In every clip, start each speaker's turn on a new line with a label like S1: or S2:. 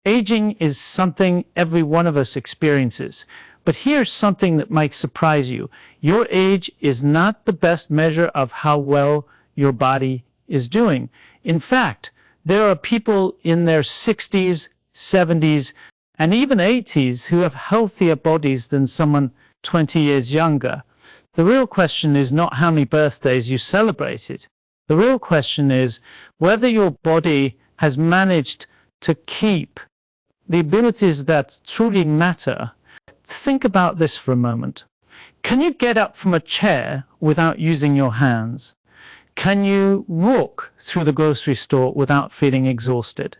S1: Aging is something every one of us experiences. But here's something that might surprise you. Your age is not the best measure of how well your body is doing. In fact, there are people in their 60s, 70s, and even 80s who have healthier bodies than someone 20 years younger. The real question is not how many birthdays you celebrated. The real question is whether your body has managed to keep the abilities that truly matter. Think about this for a moment. Can you get up from a chair without using your hands? Can you walk through the grocery store without feeling exhausted?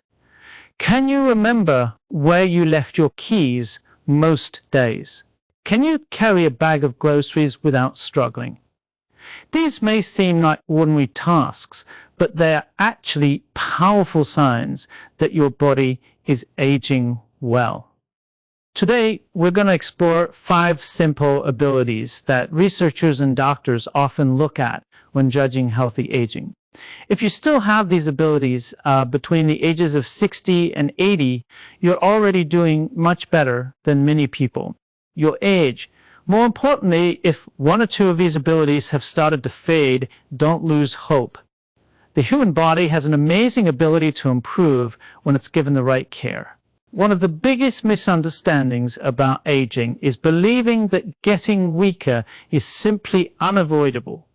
S1: Can you remember where you left your keys most days? Can you carry a bag of groceries without struggling? These may seem like ordinary tasks, but they are actually powerful signs that your body is aging well. Today, we're going to explore 5 simple abilities that researchers and doctors often look at when judging healthy aging. If you still have these abilities between the ages of 60 and 80, you're already doing much better than many people your age. More importantly, if 1 or 2 of these abilities have started to fade, don't lose hope. The human body has an amazing ability to improve when it's given the right care. One of the biggest misunderstandings about aging is believing that getting weaker is simply unavoidable.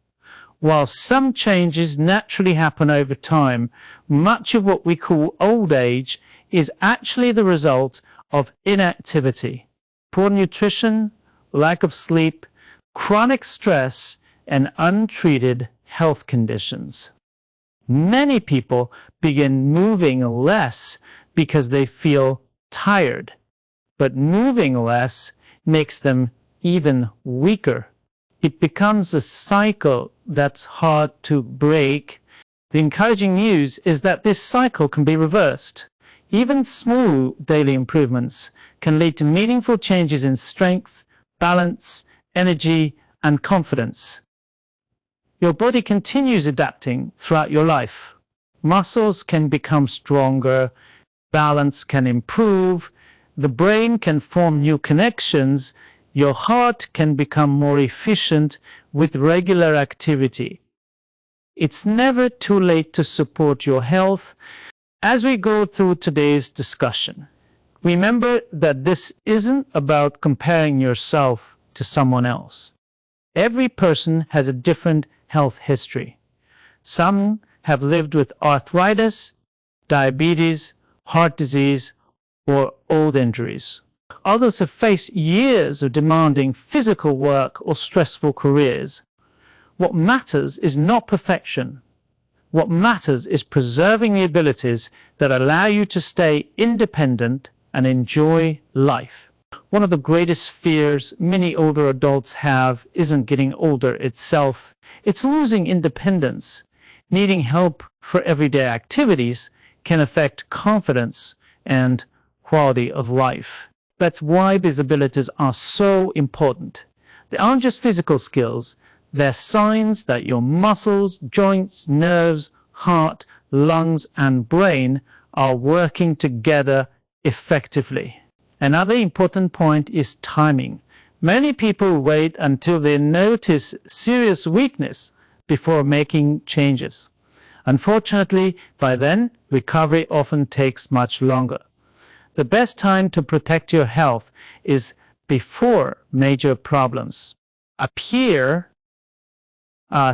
S1: While some changes naturally happen over time, much of what we call old age is actually the result of inactivity, poor nutrition, lack of sleep, chronic stress, and untreated health conditions. Many people begin moving less because they feel tired, but moving less makes them even weaker. It becomes a cycle that's hard to break. The encouraging news is that this cycle can be reversed. Even small daily improvements can lead to meaningful changes in strength, balance, energy, and confidence. Your body continues adapting throughout your life. Muscles can become stronger, balance can improve, the brain can form new connections, your heart can become more efficient with regular activity. It's never too late to support your health. As we go through today's discussion, remember that this isn't about comparing yourself to someone else. Every person has a different health history. Some have lived with arthritis, diabetes, heart disease, or old injuries. Others have faced years of demanding physical work or stressful careers. What matters is not perfection. What matters is preserving the abilities that allow you to stay independent and enjoy life. One of the greatest fears many older adults have isn't getting older itself. It's losing independence. Needing help for everyday activities can affect confidence and quality of life. That's why these abilities are so important. They aren't just physical skills. They're signs that your muscles, joints, nerves, heart, lungs, and brain are working together effectively. Another important point is timing. Many people wait until they notice serious weakness before making changes. Unfortunately, by then, recovery often takes much longer. The best time to protect your health is before major problems appear.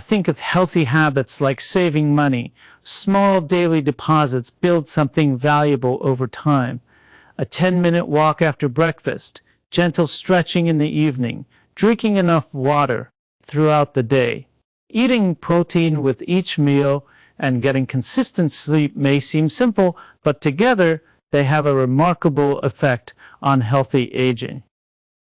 S1: Think of healthy habits like saving money. Small daily deposits build something valuable over time. A 10-minute walk after breakfast, gentle stretching in the evening, drinking enough water throughout the day. Eating protein with each meal and getting consistent sleep may seem simple, but together they have a remarkable effect on healthy aging.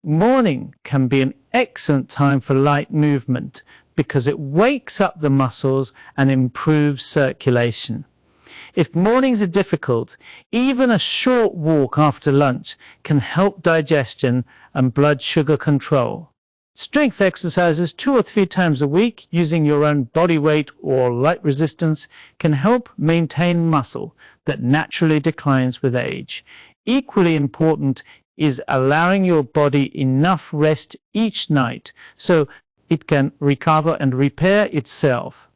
S1: Morning can be an excellent time for light movement because it wakes up the muscles and improves circulation. If mornings are difficult, even a short walk after lunch can help digestion and blood sugar control. Strength exercises 2 or 3 times a week using your own body weight or light resistance can help maintain muscle that naturally declines with age. equally important is allowing your body enough rest each night so it can recover and repair itself.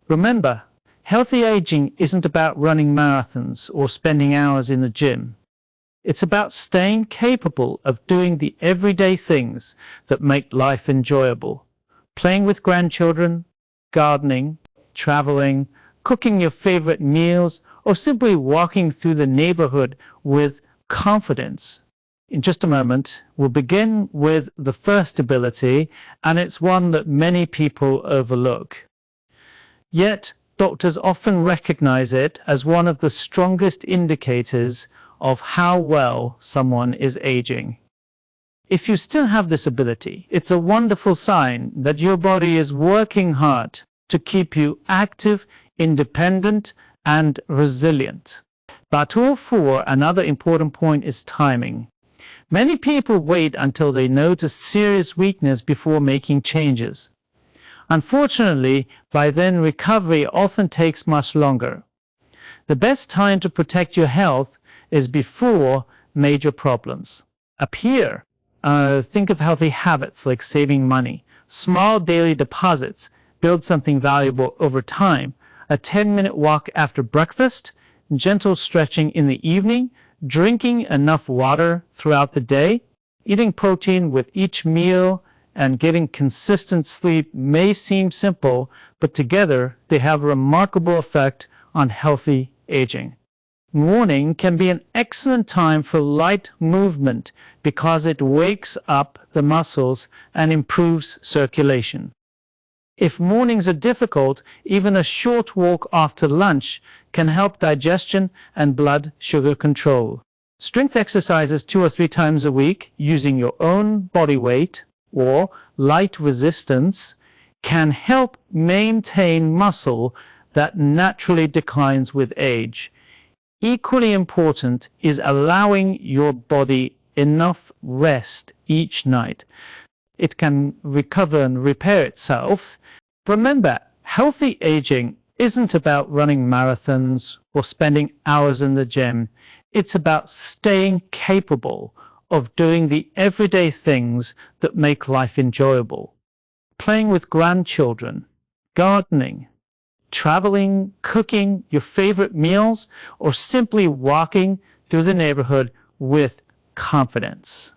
S1: Remember, healthy aging isn't about running marathons or spending hours in the gym. It's about staying capable of doing the everyday things that make life enjoyable. Playing with grandchildren, gardening, traveling, cooking your favorite meals, or simply walking through the neighborhood with confidence. In just a moment, we'll begin with the first ability, and it's one that many people overlook. Yet, doctors often recognize it as one of the strongest indicators of how well someone is aging. If you still have this ability, it's a wonderful sign that your body is working hard to keep you active, independent, and resilient. But another important point is timing. Many people wait until they notice serious weakness before making changes. Unfortunately, by then recovery often takes much longer. The best time to protect your health is before major problems appear. Think of healthy habits like saving money. Small daily deposits build something valuable over time. A 10-minute walk after breakfast, gentle stretching in the evening, drinking enough water throughout the day, eating protein with each meal, and getting consistent sleep may seem simple, but together they have a remarkable effect on healthy aging. Morning can be an excellent time for light movement because it wakes up the muscles and improves circulation. If mornings are difficult, even a short walk after lunch can help digestion and blood sugar control. Strength exercises 2 or 3 times a week using your own body weight or light resistance can help maintain muscle that naturally declines with age. Equally important is allowing your body enough rest each night. It can recover and repair itself. Remember, healthy aging isn't about running marathons or spending hours in the gym. It's about staying capable of doing the everyday things that make life enjoyable. Playing with grandchildren, gardening, traveling, cooking your favorite meals, or simply walking through the neighborhood with confidence.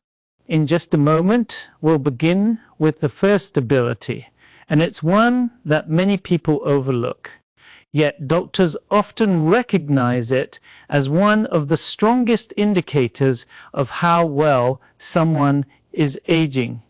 S1: In just a moment, we'll begin with the first ability, and it's one that many people overlook. Yet doctors often recognize it as one of the strongest indicators of how well someone is aging.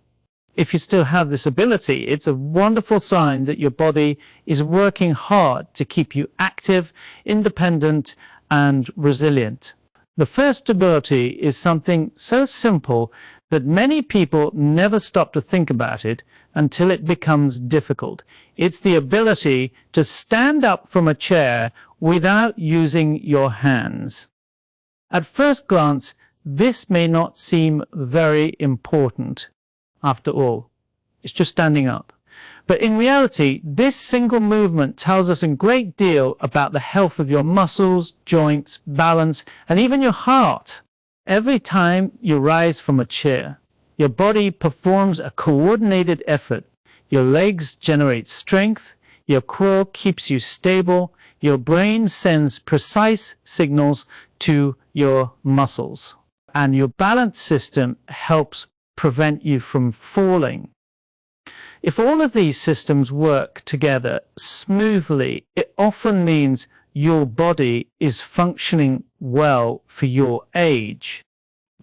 S1: If you still have this ability, it's a wonderful sign that your body is working hard to keep you active, independent, and resilient. The first ability is something so simple that many people never stop to think about it until it becomes difficult. It's the ability to stand up from a chair without using your hands. At first glance, this may not seem very important. After all, it's just standing up. But in reality, this single movement tells us a great deal about the health of your muscles, joints, balance, and even your heart. Every time you rise from a chair, your body performs a coordinated effort. Your legs generate strength, your core keeps you stable, your brain sends precise signals to your muscles, and your balance system helps prevent you from falling. If all of these systems work together smoothly, it often means your body is functioning well for your age.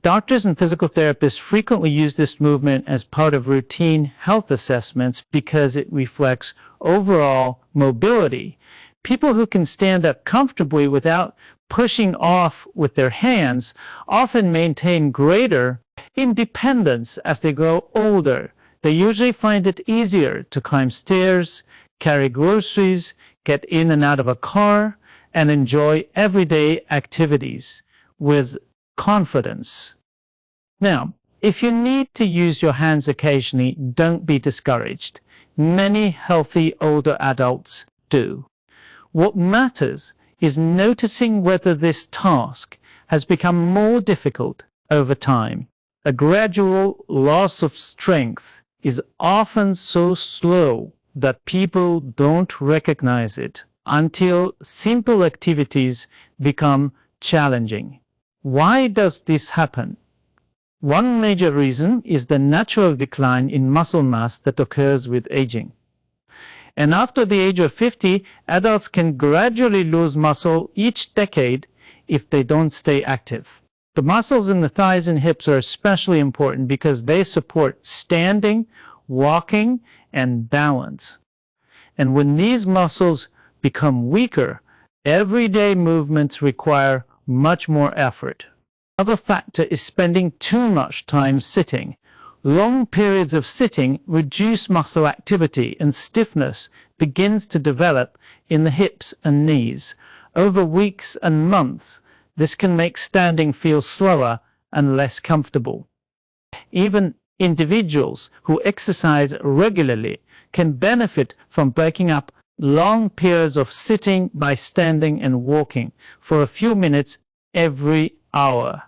S1: Doctors and physical therapists frequently use this movement as part of routine health assessments because it reflects overall mobility. People who can stand up comfortably without pushing off with their hands often maintain greater independence as they grow older. They usually find it easier to climb stairs, carry groceries, get in and out of a car, and enjoy everyday activities with confidence. Now, if you need to use your hands occasionally, don't be discouraged. Many healthy older adults do. What matters is noticing whether this task has become more difficult over time. A gradual loss of strength is often so slow that people don't recognize it until simple activities become challenging. Why does this happen? One major reason is the natural decline in muscle mass that occurs with aging. And after the age of 50, adults can gradually lose muscle each decade if they don't stay active. The muscles in the thighs and hips are especially important because they support standing, walking, and balance. And when these muscles become weaker, everyday movements require much more effort. Another factor is spending too much time sitting. Long periods of sitting reduce muscle activity, and stiffness begins to develop in the hips and knees. Over weeks and months, this can make standing feel slower and less comfortable. Even individuals who exercise regularly can benefit from breaking up long periods of sitting by standing and walking for a few minutes every hour.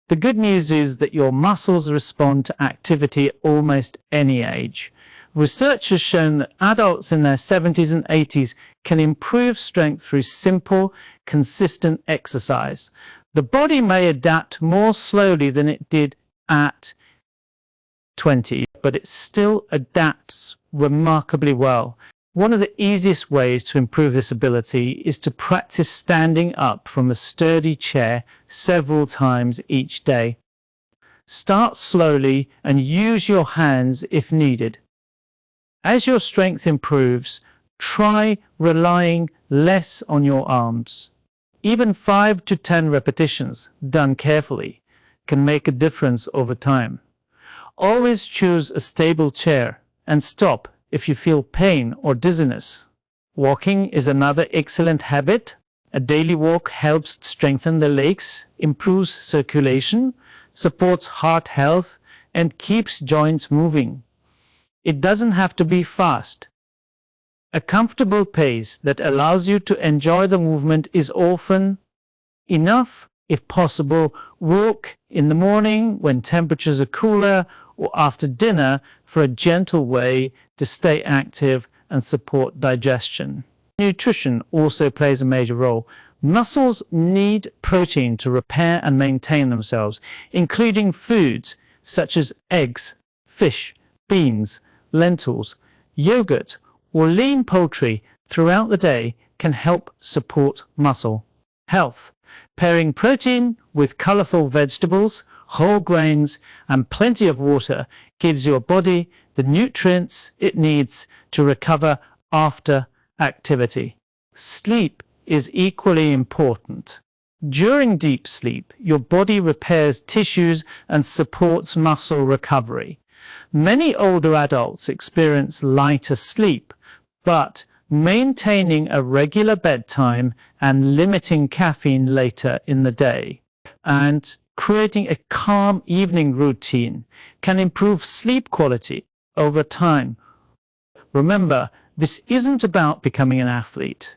S1: The good news is that your muscles respond to activity at almost any age. Research has shown that adults in their 70s and 80s can improve strength through simple, consistent exercise. The body may adapt more slowly than it did at 20, but it still adapts remarkably well. One of the easiest ways to improve this ability is to practice standing up from a sturdy chair several times each day. Start slowly and use your hands if needed. As your strength improves, try relying less on your arms. Even 5 to 10 repetitions, done carefully, can make a difference over time. Always choose a stable chair and stop if you feel pain or dizziness. Walking is another excellent habit. A daily walk helps strengthen the legs, improves circulation, supports heart health, and keeps joints moving. It doesn't have to be fast. A comfortable pace that allows you to enjoy the movement is often enough. If possible, walk in the morning when temperatures are cooler or after dinner for a gentle way to stay active and support digestion. Nutrition also plays a major role. Muscles need protein to repair and maintain themselves, including foods such as eggs, fish, beans, lentils, yogurt, or lean poultry throughout the day can help support muscle health. Pairing protein with colorful vegetables, whole grains, and plenty of water gives your body the nutrients it needs to recover after activity. Sleep is equally important. During deep sleep, your body repairs tissues and supports muscle recovery. Many older adults experience lighter sleep, but maintaining a regular bedtime and limiting caffeine later in the day and creating a calm evening routine can improve sleep quality over time. Remember, this isn't about becoming an athlete.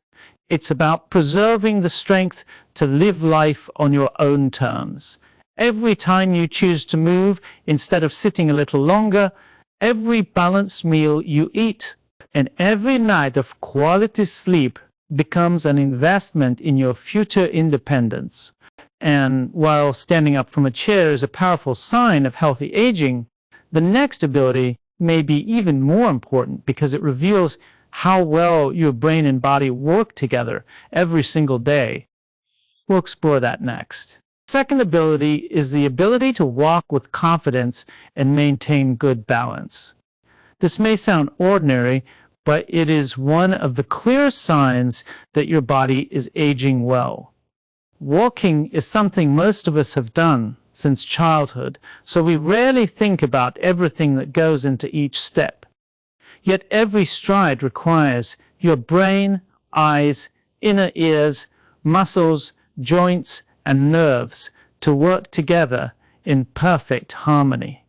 S1: It's about preserving the strength to live life on your own terms. Every time you choose to move instead of sitting a little longer, every balanced meal you eat, and every night of quality sleep becomes an investment in your future independence. And while standing up from a chair is a powerful sign of healthy aging, the next ability may be even more important because it reveals how well your brain and body work together every single day. We'll explore that next. Second ability is the ability to walk with confidence and maintain good balance. This may sound ordinary, but it is one of the clear signs that your body is aging well. Walking is something most of us have done since childhood, so we rarely think about everything that goes into each step. Yet every stride requires your brain, eyes, inner ears, muscles, joints, and nerves to work together in perfect harmony.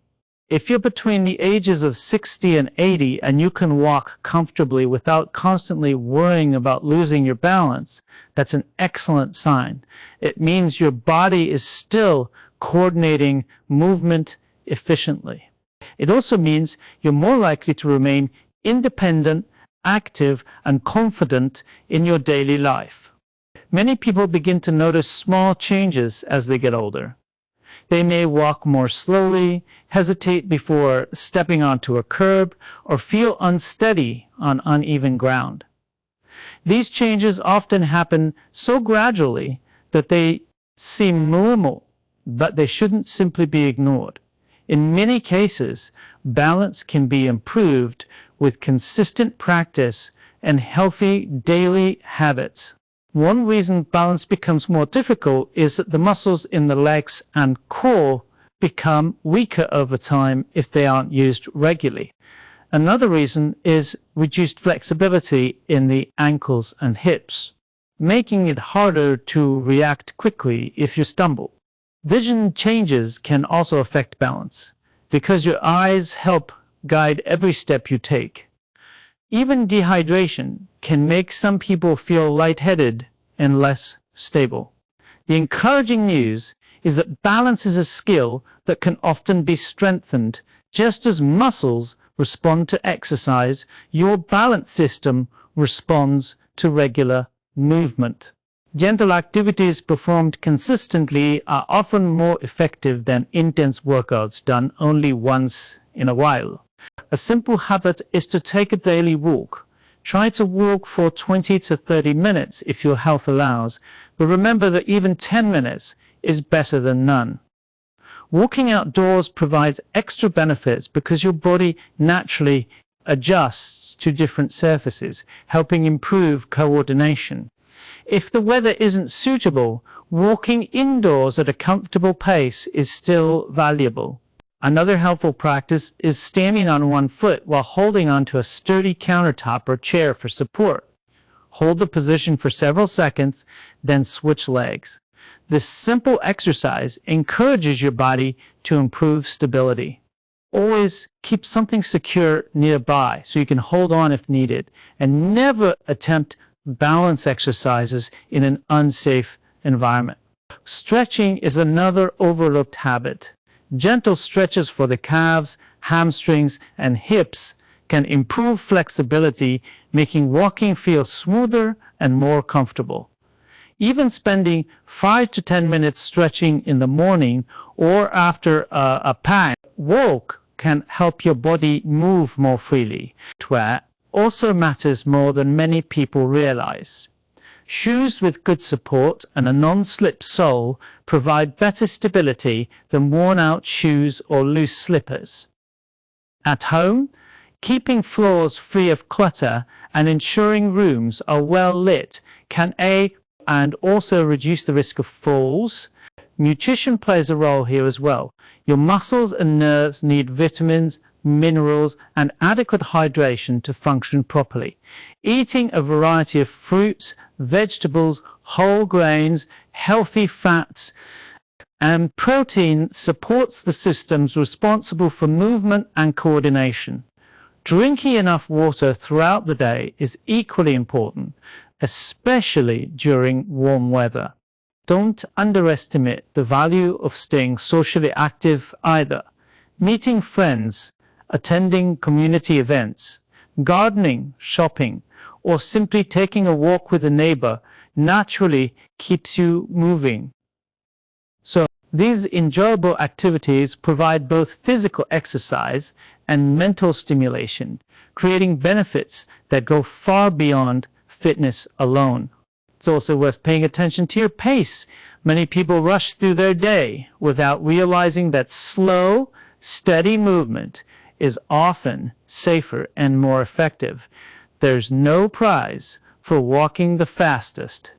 S1: If you're between the ages of 60 and 80 and you can walk comfortably without constantly worrying about losing your balance, that's an excellent sign. It means your body is still coordinating movement efficiently. It also means you're more likely to remain independent, active, and confident in your daily life. Many people begin to notice small changes as they get older. They may walk more slowly, hesitate before stepping onto a curb, or feel unsteady on uneven ground. These changes often happen so gradually that they seem normal, but they shouldn't simply be ignored. In many cases, balance can be improved with consistent practice and healthy daily habits. One reason balance becomes more difficult is that the muscles in the legs and core become weaker over time if they aren't used regularly. Another reason is reduced flexibility in the ankles and hips, making it harder to react quickly if you stumble. Vision changes can also affect balance, because your eyes help guide every step you take. Even dehydration can make some people feel lightheaded and less stable. The encouraging news is that balance is a skill that can often be strengthened. Just as muscles respond to exercise, your balance system responds to regular movement. Gentle activities performed consistently are often more effective than intense workouts done only once in a while. A simple habit is to take a daily walk. Try to walk for 20 to 30 minutes if your health allows, but remember that even 10 minutes is better than none. Walking outdoors provides extra benefits because your body naturally adjusts to different surfaces, helping improve coordination. If the weather isn't suitable, walking indoors at a comfortable pace is still valuable. Another helpful practice is standing on one foot while holding onto a sturdy countertop or chair for support. Hold the position for several seconds, then switch legs. This simple exercise encourages your body to improve stability. Always keep something secure nearby so you can hold on if needed, and never attempt balance exercises in an unsafe environment. Stretching is another overlooked habit. Gentle stretches for the calves, hamstrings, and hips can improve flexibility, making walking feel smoother and more comfortable. Even spending 5 to 10 minutes stretching in the morning or after a packed walk can help your body move more freely. Wear also matters more than many people realize. Shoes with good support and a non-slip sole provide better stability than worn-out shoes or loose slippers. At home, keeping floors free of clutter and ensuring rooms are well lit can aid and also reduce the risk of falls. Nutrition plays a role here as well. Your muscles and nerves need vitamins, minerals, and adequate hydration to function properly. Eating a variety of fruits, vegetables, whole grains, healthy fats, and protein supports the systems responsible for movement and coordination. Drinking enough water throughout the day is equally important, especially during warm weather. Don't underestimate the value of staying socially active either. Meeting friends, attending community events, gardening, shopping, or simply taking a walk with a neighbor naturally keeps you moving. So, these enjoyable activities provide both physical exercise and mental stimulation, creating benefits that go far beyond fitness alone. It's also worth paying attention to your pace. Many people rush through their day without realizing that slow, steady movement is often safer and more effective. There's no prize for walking the fastest.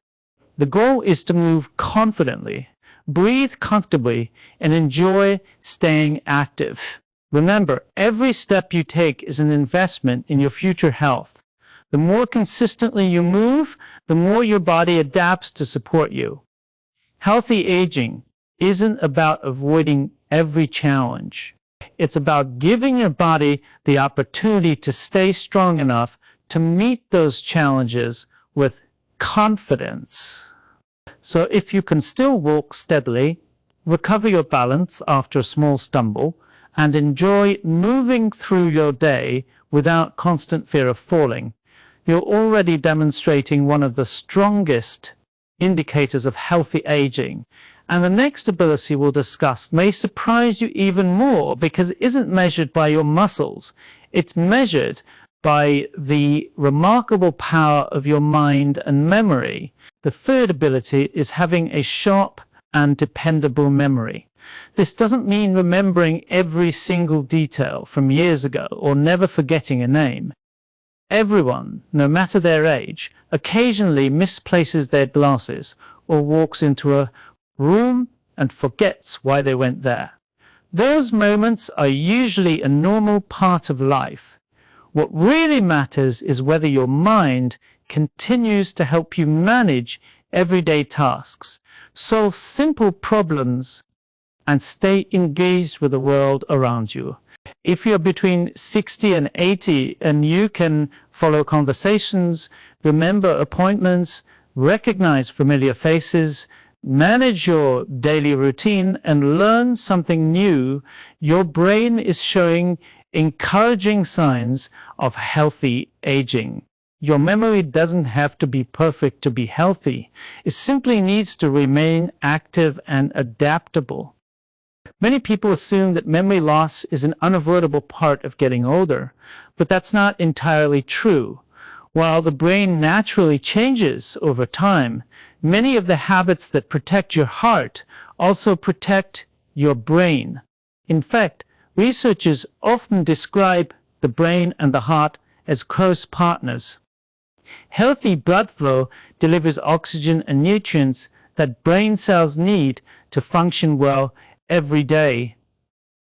S1: The goal is to move confidently, breathe comfortably, and enjoy staying active. Remember, every step you take is an investment in your future health. The more consistently you move, the more your body adapts to support you. Healthy aging isn't about avoiding every challenge. It's about giving your body the opportunity to stay strong enough to meet those challenges with confidence. So if you can still walk steadily, recover your balance after a small stumble, and enjoy moving through your day without constant fear of falling, you're already demonstrating one of the strongest indicators of healthy aging. And the next ability we'll discuss may surprise you even more because it isn't measured by your muscles. It's measured by the remarkable power of your mind and memory. The third ability is having a sharp and dependable memory. This doesn't mean remembering every single detail from years ago or never forgetting a name. Everyone, no matter their age, occasionally misplaces their glasses or walks into a room and forgets why they went there. Those moments are usually a normal part of life. What really matters is whether your mind continues to help you manage everyday tasks, solve simple problems, and stay engaged with the world around you. If you're between 60 and 80 and you can follow conversations, remember appointments, recognize familiar faces, manage your daily routine, and learn something new, your brain is showing encouraging signs of healthy aging. Your memory doesn't have to be perfect to be healthy. It simply needs to remain active and adaptable. Many people assume that memory loss is an unavoidable part of getting older, but that's not entirely true. While the brain naturally changes over time, many of the habits that protect your heart also protect your brain. In fact, researchers often describe the brain and the heart as close partners. Healthy blood flow delivers oxygen and nutrients that brain cells need to function well every day.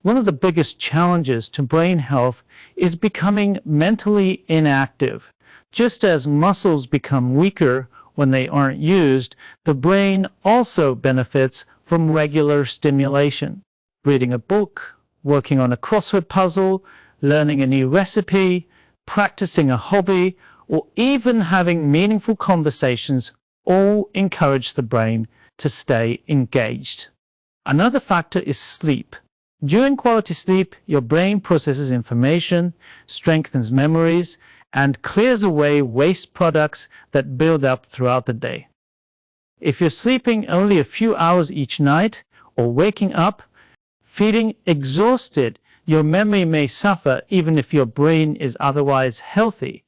S1: One of the biggest challenges to brain health is becoming mentally inactive. Just as muscles become weaker when they aren't used, the brain also benefits from regular stimulation. Reading a book, working on a crossword puzzle, learning a new recipe, practicing a hobby, or even having meaningful conversations all encourage the brain to stay engaged. Another factor is sleep. During quality sleep, your brain processes information, strengthens memories, and clears away waste products that build up throughout the day. If you're sleeping only a few hours each night or waking up feeling exhausted, your memory may suffer even if your brain is otherwise healthy.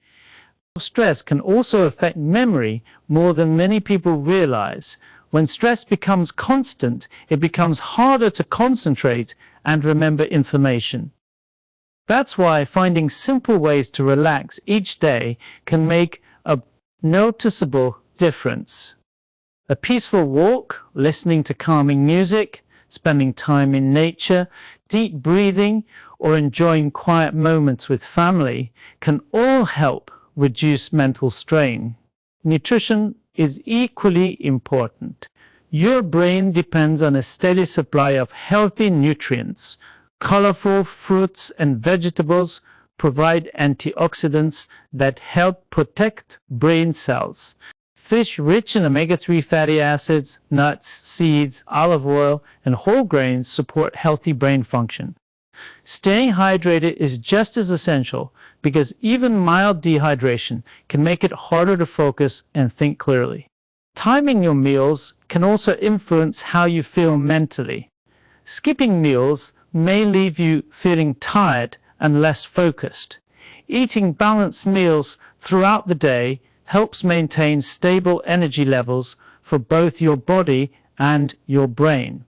S1: Stress can also affect memory more than many people realize. When stress becomes constant, it becomes harder to concentrate and remember information. That's why finding simple ways to relax each day can make a noticeable difference. A peaceful walk, listening to calming music, spending time in nature, deep breathing, or enjoying quiet moments with family can all help reduce mental strain. Nutrition is equally important. Your brain depends on a steady supply of healthy nutrients. Colorful fruits and vegetables provide antioxidants that help protect brain cells. Fish rich in omega-3 fatty acids, nuts, seeds, olive oil, and whole grains support healthy brain function. Staying hydrated is just as essential because even mild dehydration can make it harder to focus and think clearly. Timing your meals can also influence how you feel mentally. Skipping meals may leave you feeling tired and less focused. Eating balanced meals throughout the day helps maintain stable energy levels for both your body and your brain.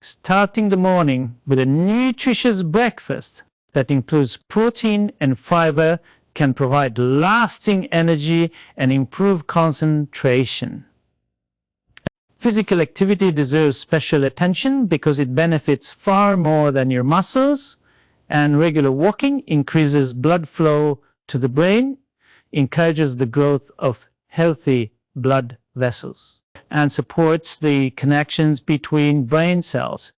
S1: Starting the morning with a nutritious breakfast that includes protein and fiber can provide lasting energy and improve concentration. Physical activity deserves special attention because it benefits far more than your muscles, and regular walking increases blood flow to the brain, encourages the growth of healthy blood vessels, and supports the connections between brain cells.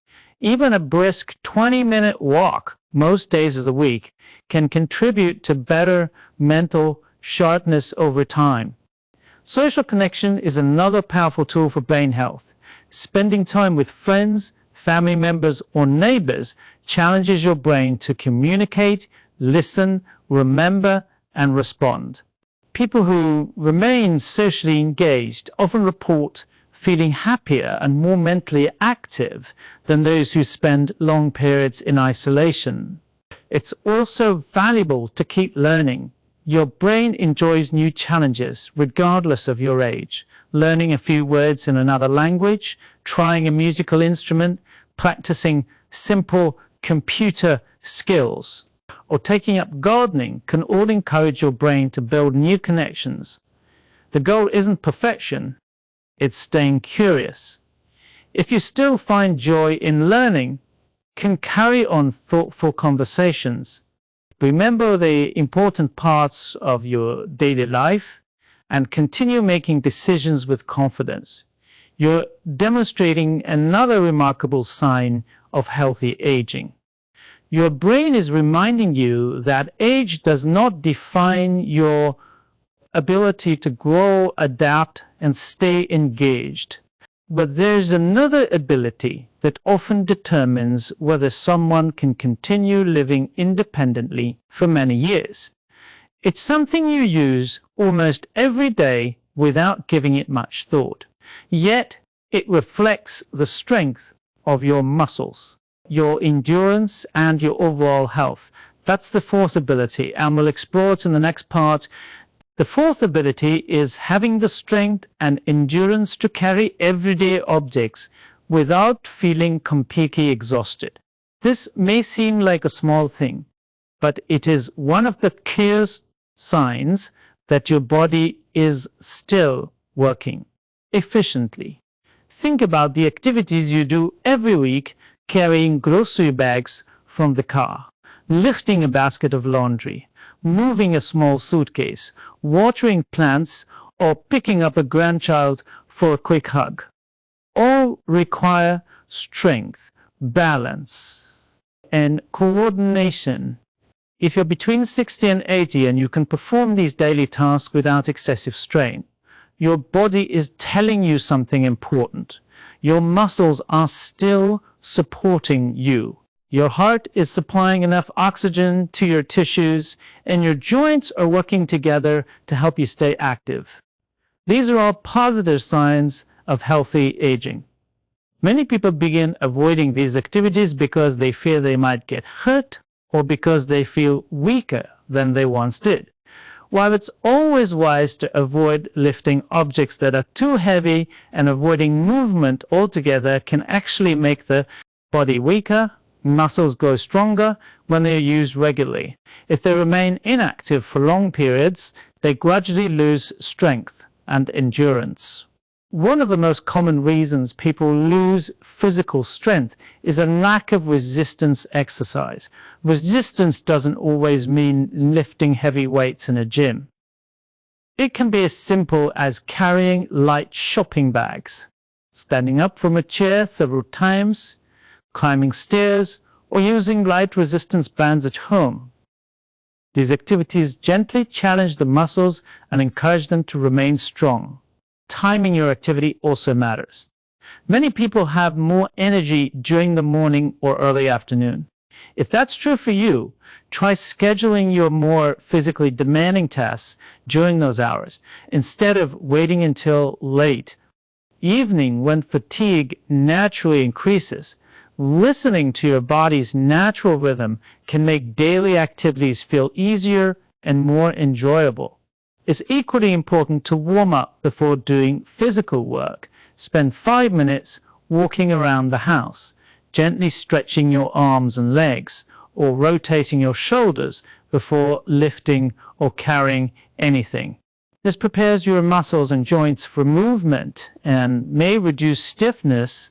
S1: Even a brisk 20-minute walk most days of the week can contribute to better mental sharpness over time. Social connection is another powerful tool for brain health. Spending time with friends, family members, or neighbors challenges your brain to communicate, listen, remember, and respond. People who remain socially engaged often report feeling happier and more mentally active than those who spend long periods in isolation. It's also valuable to keep learning. Your brain enjoys new challenges regardless of your age. Learning a few words in another language, trying a musical instrument, practicing simple computer skills, or taking up gardening can all encourage your brain to build new connections. The goal isn't perfection, it's staying curious. If you still find joy in learning, can carry on thoughtful conversations. Remember the important parts of your daily life and continue making decisions with confidence. You're demonstrating another remarkable sign of healthy aging. Your brain is reminding you that age does not define your ability to grow, adapt, and stay engaged. But there's another ability that often determines whether someone can continue living independently for many years. It's something you use almost every day without giving it much thought. Yet, it reflects the strength of your muscles, your endurance, and your overall health. That's the fourth ability, and we'll explore it in the next part. The fourth ability is having the strength and endurance to carry everyday objects without feeling completely exhausted. This may seem like a small thing, but it is one of the clear signs that your body is still working efficiently. Think about the activities you do every week: carrying grocery bags from the car, lifting a basket of laundry, moving a small suitcase, watering plants, or picking up a grandchild for a quick hug. All require strength, balance, and coordination. If you're between 60 and 80 and you can perform these daily tasks without excessive strain, your body is telling you something important. Your muscles are still supporting you. Your heart is supplying enough oxygen to your tissues, and your joints are working together to help you stay active. These are all positive signs of healthy aging. Many people begin avoiding these activities because they fear they might get hurt or because they feel weaker than they once did. While it's always wise to avoid lifting objects that are too heavy, and avoiding movement altogether can actually make the body weaker. Muscles grow stronger when they are used regularly. If they remain inactive for long periods, they gradually lose strength and endurance. One of the most common reasons people lose physical strength is a lack of resistance exercise. Resistance doesn't always mean lifting heavy weights in a gym. It can be as simple as carrying light shopping bags, standing up from a chair several times, climbing stairs, or using light resistance bands at home. These activities gently challenge the muscles and encourage them to remain strong. Timing your activity also matters. Many people have more energy during the morning or early afternoon. If that's true for you, try scheduling your more physically demanding tasks during those hours, instead of waiting until late evening when fatigue naturally increases. Listening to your body's natural rhythm can make daily activities feel easier and more enjoyable. It's equally important to warm up before doing physical work. Spend 5 minutes walking around the house, gently stretching your arms and legs, or rotating your shoulders before lifting or carrying anything. This prepares your muscles and joints for movement and may reduce stiffness.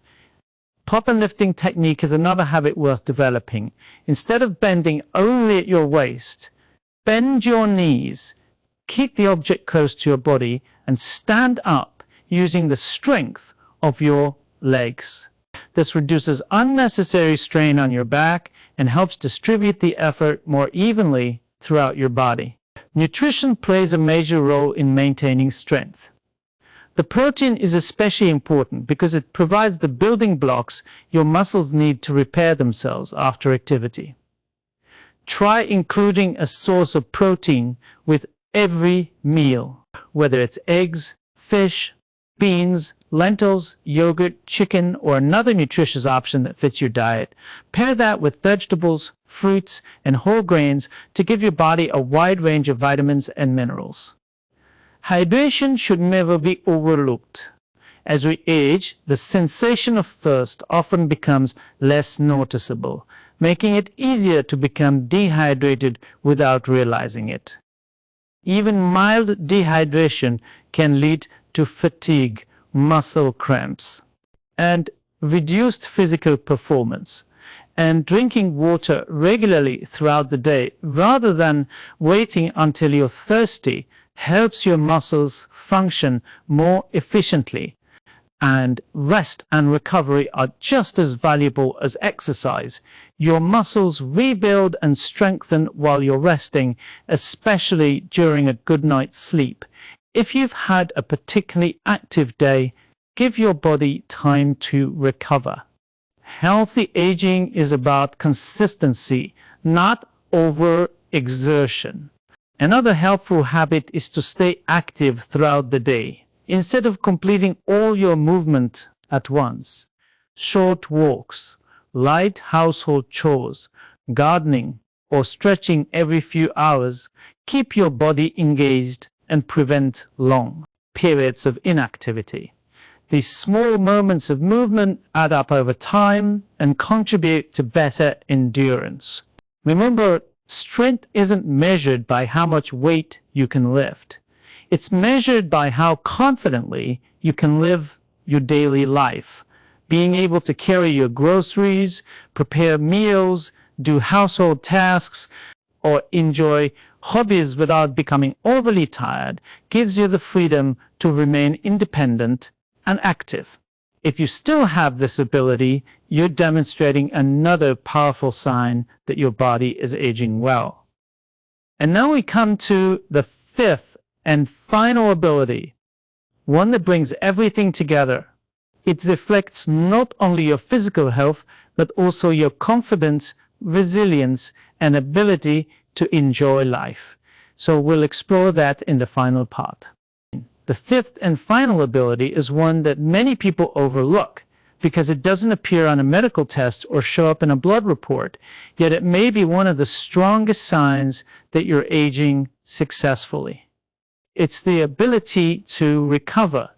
S1: Proper lifting technique is another habit worth developing. Instead of bending only at your waist, bend your knees, keep the object close to your body, and stand up using the strength of your legs. This reduces unnecessary strain on your back and helps distribute the effort more evenly throughout your body. Nutrition plays a major role in maintaining strength. The protein is especially important because it provides the building blocks your muscles need to repair themselves after activity. Try including a source of protein with every meal, whether it's eggs, fish, beans, lentils, yogurt, chicken, or another nutritious option that fits your diet. Pair that with vegetables, fruits, and whole grains to give your body a wide range of vitamins and minerals. Hydration should never be overlooked. As we age, the sensation of thirst often becomes less noticeable, making it easier to become dehydrated without realizing it. Even mild dehydration can lead to fatigue, muscle cramps, and reduced physical performance. And drinking water regularly throughout the day, rather than waiting until you're thirsty, helps your muscles function more efficiently. And rest and recovery are just as valuable as exercise. Your muscles rebuild and strengthen while you're resting, especially during a good night's sleep. If you've had a particularly active day, give your body time to recover. Healthy aging is about consistency, not overexertion. Another helpful habit is to stay active throughout the day. Instead of completing all your movement at once, short walks, light household chores, gardening, or stretching every few hours keep your body engaged and prevent long periods of inactivity. These small moments of movement add up over time and contribute to better endurance. Remember, strength isn't measured by how much weight you can lift. It's measured by how confidently you can live your daily life. Being able to carry your groceries, prepare meals, do household tasks, or enjoy hobbies without becoming overly tired gives you the freedom to remain independent and active. If you still have this ability, you're demonstrating another powerful sign that your body is aging well. And now we come to the fifth and final ability, one that brings everything together. It reflects not only your physical health, but also your confidence, resilience, and ability to enjoy life. So we'll explore that in the final part. The fifth and final ability is one that many people overlook because it doesn't appear on a medical test or show up in a blood report, yet it may be one of the strongest signs that you're aging successfully. It's the ability to recover,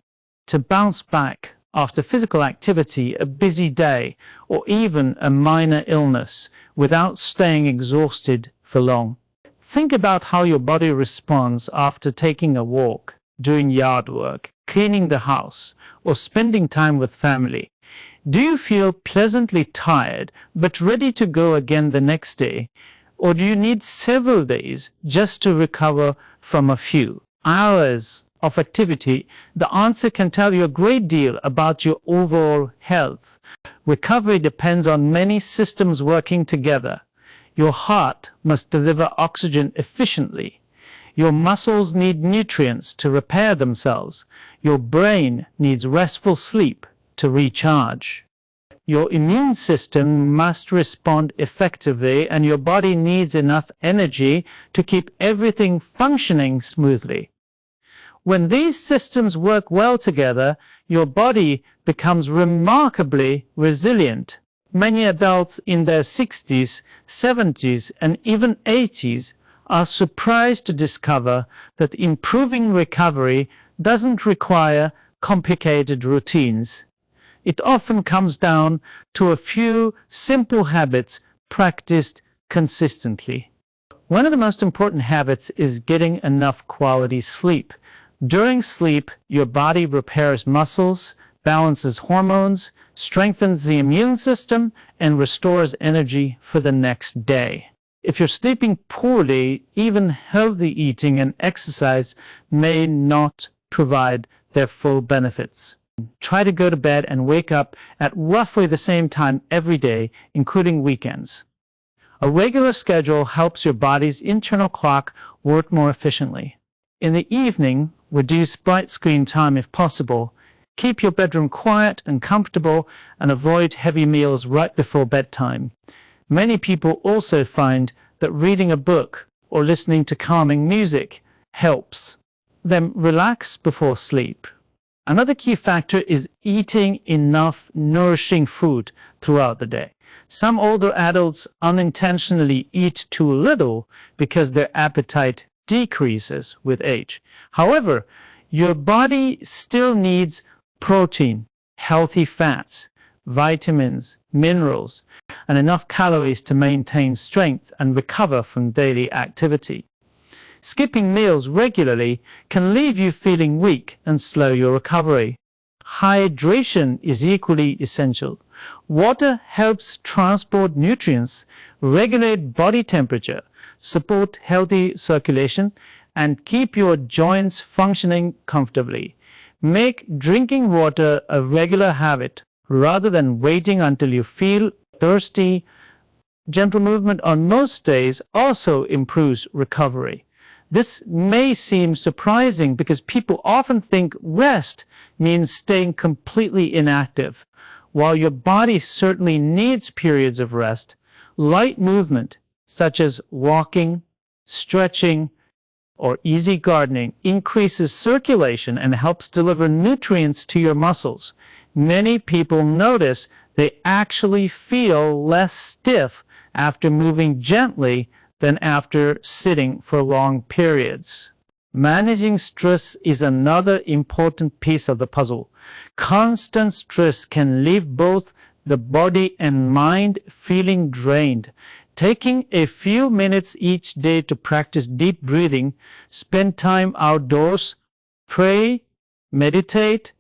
S1: to bounce back after physical activity, a busy day, or even a minor illness without staying exhausted for long. Think about how your body responds after taking a walk, doing yard work, cleaning the house, or spending time with family. Do you feel pleasantly tired but ready to go again the next day? Or do you need several days just to recover from a few hours of activity? The answer can tell you a great deal about your overall health. Recovery depends on many systems working together. Your heart must deliver oxygen efficiently. Your muscles need nutrients to repair themselves. Your brain needs restful sleep to recharge. Your immune system must respond effectively, and your body needs enough energy to keep everything functioning smoothly. When these systems work well together, your body becomes remarkably resilient. Many adults in their 60s, 70s, and even 80s are surprised to discover that improving recovery doesn't require complicated routines. It often comes down to a few simple habits practiced consistently. One of the most important habits is getting enough quality sleep. During sleep, your body repairs muscles, balances hormones, strengthens the immune system, and restores energy for the next day. If you're sleeping poorly, even healthy eating and exercise may not provide their full benefits. Try to go to bed and wake up at roughly the same time every day, including weekends. A regular schedule helps your body's internal clock work more efficiently. In the evening, reduce bright screen time if possible. Keep your bedroom quiet and comfortable and avoid heavy meals right before bedtime. Many people also find that reading a book or listening to calming music helps them relax before sleep. Another key factor is eating enough nourishing food throughout the day. Some older adults unintentionally eat too little because their appetite decreases with age. However, your body still needs protein, healthy fats, vitamins, minerals, and enough calories to maintain strength and recover from daily activity. Skipping meals regularly can leave you feeling weak and slow your recovery. Hydration is equally essential. Water helps transport nutrients, regulate body temperature, support healthy circulation, and keep your joints functioning comfortably. Make drinking water a regular habit rather than waiting until you feel thirsty. Gentle movement on most days also improves recovery. This may seem surprising because people often think rest means staying completely inactive. While your body certainly needs periods of rest, light movement, such as walking, stretching, or easy gardening, increases circulation and helps deliver nutrients to your muscles. Many people notice they actually feel less stiff after moving gently than after sitting for long periods. Managing stress is another important piece of the puzzle. Constant stress can leave both the body and mind feeling drained. Taking a few minutes each day to practice deep breathing, spend time outdoors, pray, meditate,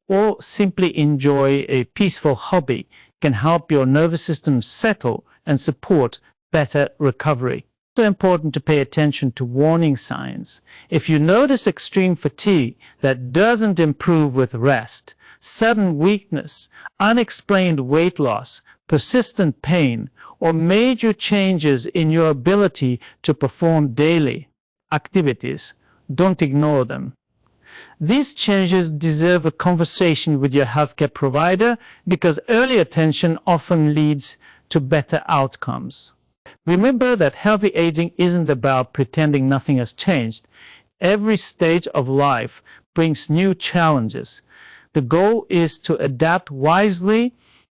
S1: or simply enjoy a peaceful hobby can help your nervous system settle and support better recovery. It's also important to pay attention to warning signs. If you notice extreme fatigue that doesn't improve with rest, sudden weakness, unexplained weight loss, persistent pain, or major changes in your ability to perform daily activities, don't ignore them. These changes deserve a conversation with your healthcare provider because early attention often leads to better outcomes. Remember that healthy aging isn't about pretending nothing has changed. Every stage of life brings new challenges. The goal is to adapt wisely,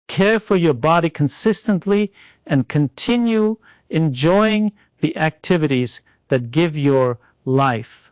S1: care for your body consistently, and continue enjoying the activities that give your life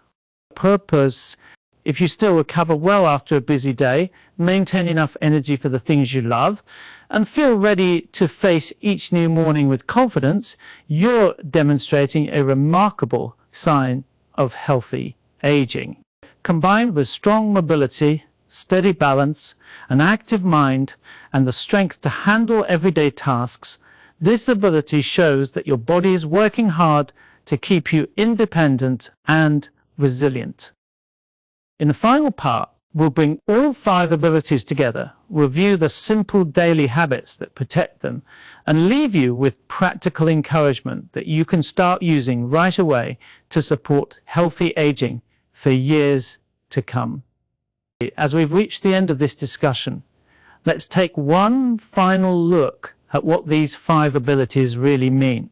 S1: purpose. If you still recover well after a busy day, maintain enough energy for the things you love, and feel ready to face each new morning with confidence, you're demonstrating a remarkable sign of healthy aging. Combined with strong mobility, steady balance, an active mind, and the strength to handle everyday tasks, this ability shows that your body is working hard to keep you independent and resilient. In the final part, we'll bring all 5 abilities together, review the simple daily habits that protect them, and leave you with practical encouragement that you can start using right away to support healthy aging for years to come. As we've reached the end of this discussion, let's take one final look at what these 5 abilities really mean.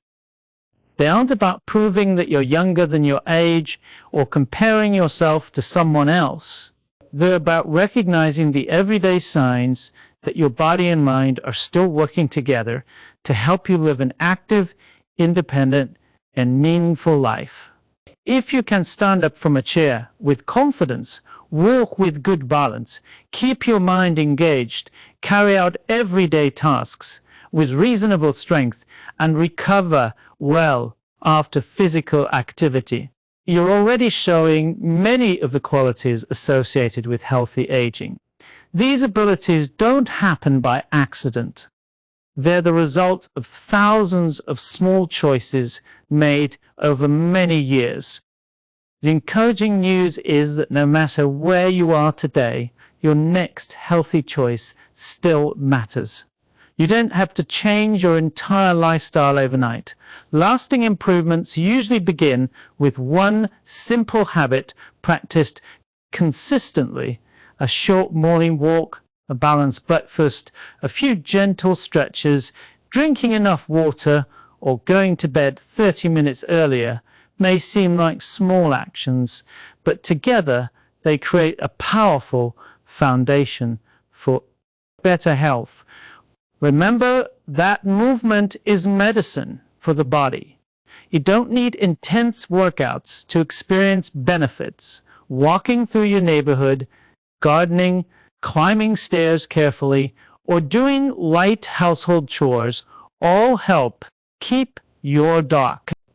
S1: They aren't about proving that you're younger than your age or comparing yourself to someone else. They're about recognizing the everyday signs that your body and mind are still working together to help you live an active, independent, and meaningful life. If you can stand up from a chair with confidence, walk with good balance, keep your mind engaged, carry out everyday tasks with reasonable strength, and recover well after physical activity, you're already showing many of the qualities associated with healthy aging. These abilities don't happen by accident. They're the result of thousands of small choices made over many years. The encouraging news is that no matter where you are today, your next healthy choice still matters. You don't have to change your entire lifestyle overnight. Lasting improvements usually begin with one simple habit practiced consistently: a short morning walk, a balanced breakfast, a few gentle stretches, drinking enough water, or going to bed 30 minutes earlier may seem like small actions, but together they create a powerful foundation for better health. Remember that movement is medicine for the body. You don't need intense workouts to experience benefits. Walking through your neighborhood, gardening, climbing stairs carefully, or doing light household chores all help keep your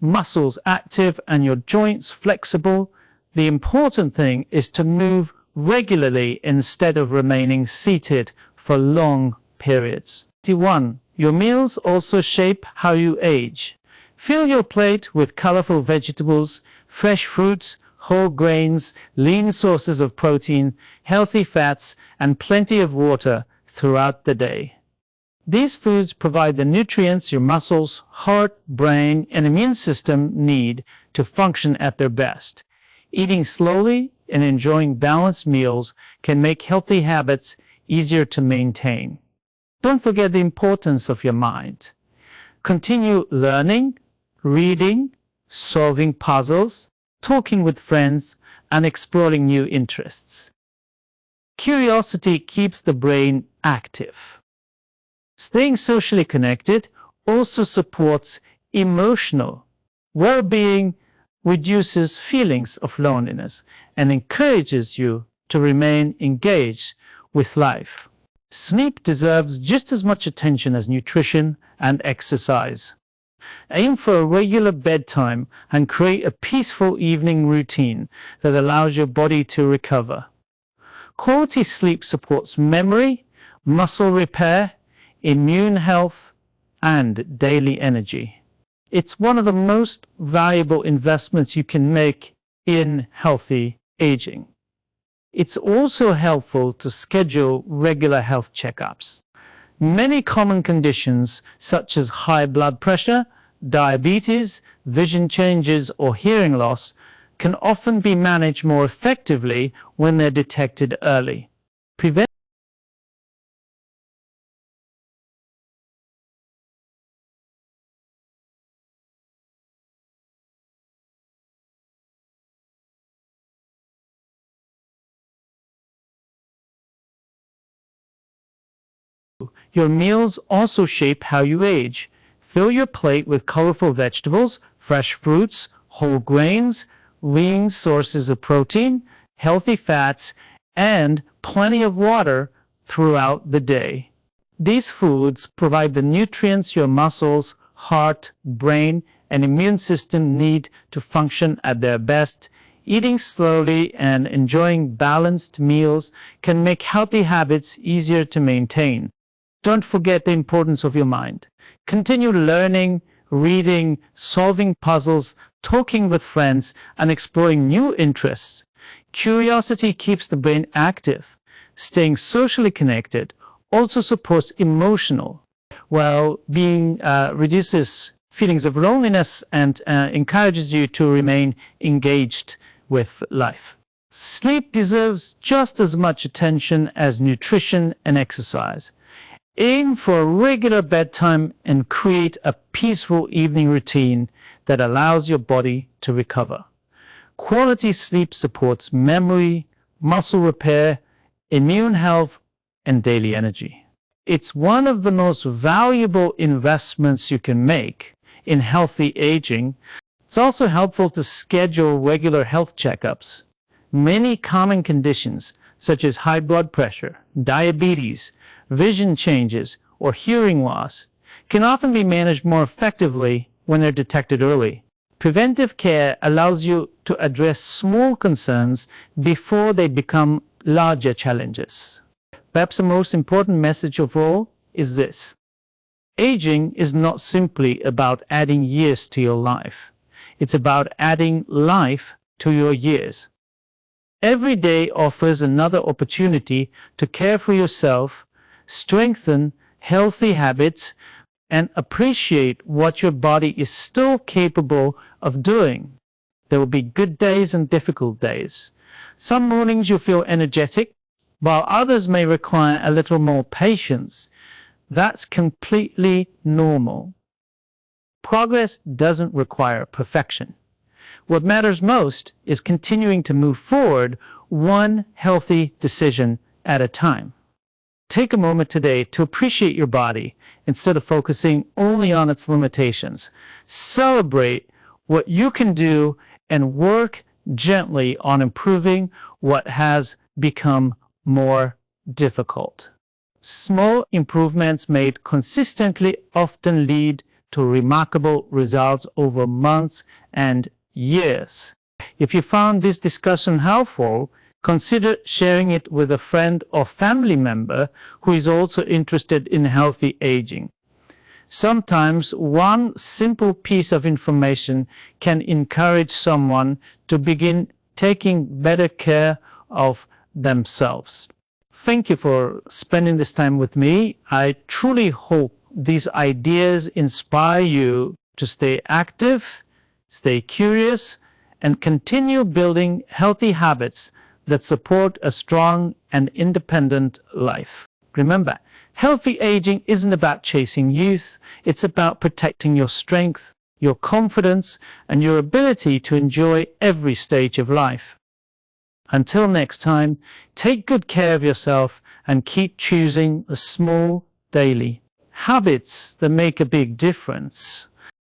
S1: muscles active and your joints flexible. The important thing is to move regularly instead of remaining seated for long periods. 1. Your meals also shape how you age. Fill your plate with colorful vegetables, fresh fruits, whole grains, lean sources of protein, healthy fats, and plenty of water throughout the day. These foods provide the nutrients your muscles, heart, brain, and immune system need to function at their best. Eating slowly and enjoying balanced meals can make healthy habits easier to maintain. Don't forget the importance of your mind. Continue learning, reading, solving puzzles, talking with friends, and exploring new interests. Curiosity keeps the brain active. Staying socially connected also supports emotional well-being, reduces feelings of loneliness, and encourages you to remain engaged with life. Sleep deserves just as much attention as nutrition and exercise. Aim for a regular bedtime and create a peaceful evening routine that allows your body to recover. Quality sleep supports memory, muscle repair, immune health, and daily energy. It's one of the most valuable investments you can make in healthy aging. It's also helpful to schedule regular health checkups. Many common conditions, such as high blood pressure, diabetes, vision changes, or hearing loss, can often be managed more effectively when they're detected early. Your meals also shape how you age. Fill your plate with colorful vegetables, fresh fruits, whole grains, lean sources of protein, healthy fats, and plenty of water throughout the day. These foods provide the nutrients your muscles, heart, brain, and immune system need to function at their best. Eating slowly and enjoying balanced meals can make healthy habits easier to maintain. Don't forget the importance of your mind. Continue learning, reading, solving puzzles, talking with friends, and exploring new interests. Curiosity keeps the brain active. Staying socially connected also supports emotional well-being, reduces feelings of loneliness, and encourages you to remain engaged with life. Sleep deserves just as much attention as nutrition and exercise. Aim for a regular bedtime and create a peaceful evening routine that allows your body to recover. Quality sleep supports memory, muscle repair, immune health, and daily energy. It's one of the most valuable investments you can make in healthy aging. It's also helpful to schedule regular health checkups. Many common conditions, such as high blood pressure, diabetes, vision changes, or hearing loss, can often be managed more effectively when they're detected early. Preventive care allows you to address small concerns before they become larger challenges. Perhaps the most important message of all is this: aging is not simply about adding years to your life. It's about adding life to your years. Every day offers another opportunity to care for yourself, strengthen healthy habits, and appreciate what your body is still capable of doing. There will be good days and difficult days. Some mornings you feel energetic, while others may require a little more patience. That's completely normal. Progress doesn't require perfection. What matters most is continuing to move forward one healthy decision at a time. Take a moment today to appreciate your body instead of focusing only on its limitations. Celebrate what you can do and work gently on improving what has become more difficult. Small improvements made consistently often lead to remarkable results over months and years. If you found this discussion helpful, consider sharing it with a friend or family member who is also interested in healthy aging. Sometimes one simple piece of information can encourage someone to begin taking better care of themselves. Thank you for spending this time with me. I truly hope these ideas inspire you to stay active, stay curious, and continue building healthy habits that support a strong and independent life. Remember, healthy aging isn't about chasing youth. It's about protecting your strength, your confidence, and your ability to enjoy every stage of life. Until next time, take good care of yourself and keep choosing the small daily habits that make a big difference.